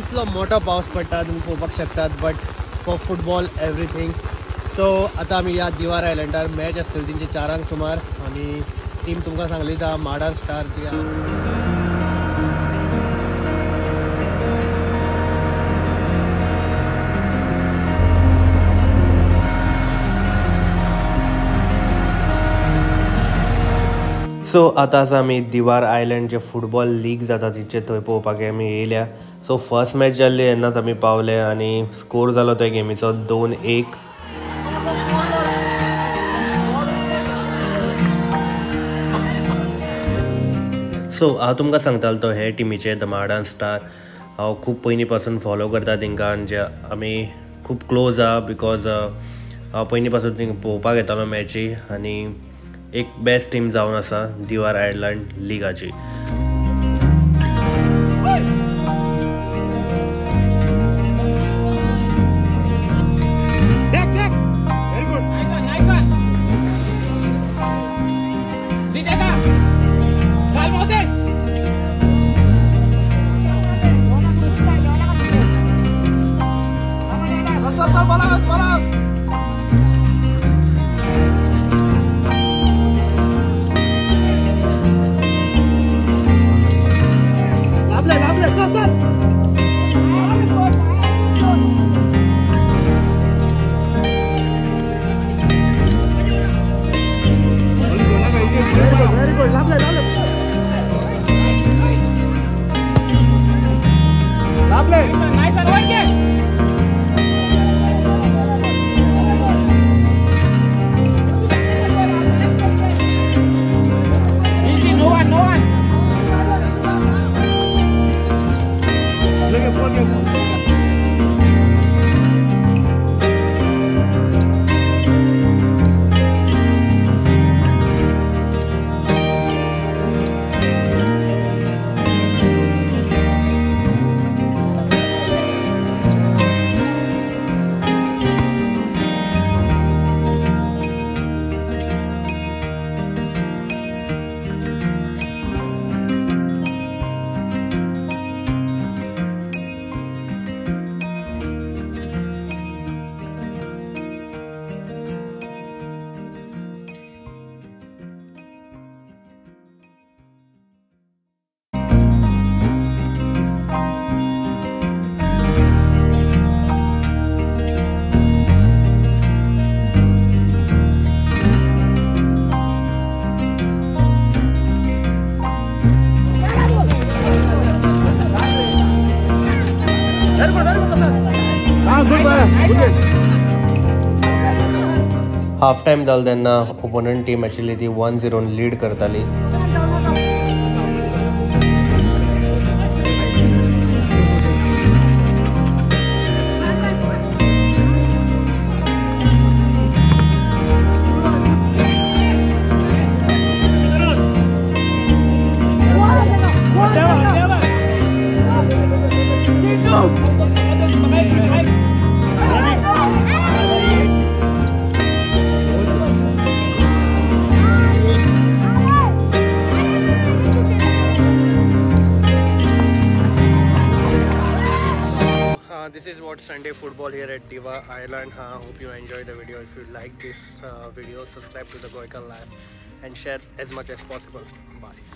इतलो मोठो पावस पडटा तुम्ही पळोवपाक शकतात. But for football everything. So आतां आमी ह्या दिवार आयलंडार मॅच आसतली तेंची 4 सुमार आनी टीम तुमकां सांगली आहा माडार स्टार जी आहा. सो आतां आमी दिवार आयलंड जे फुटबॉल लीग जाता तिचे थंय पळोवपाक आमी येयल्या. सो फर्स्ट मॅच जाल्ली तेन्नाच आमी पावले आनी स्कोर जालो त्या गेमीचो 2-1. सो हांव तुमकां सांगतालो तो हे टिमीचे द माडान स्टार. हांव खूब पयलीं पासून फॉलो करता तेंकां आनी जे आमी खूब क्लोज आहा बिकॉज हांव पयलीं पासून थिंगा पळोवपाक येतालो मॅची आनी एक बेस्ट टीम जावन आसा दिवार आयलंड लिगाची. हाफ टायम जालो तेन्ना ओपोनंट टीम आशिल्ली ती 1-0 लीड करताली. This is what Sunday football here at Diva Island. Hope you enjoy the video. If you like this video, subscribe to the Goika Live and share as much as possible. Bye.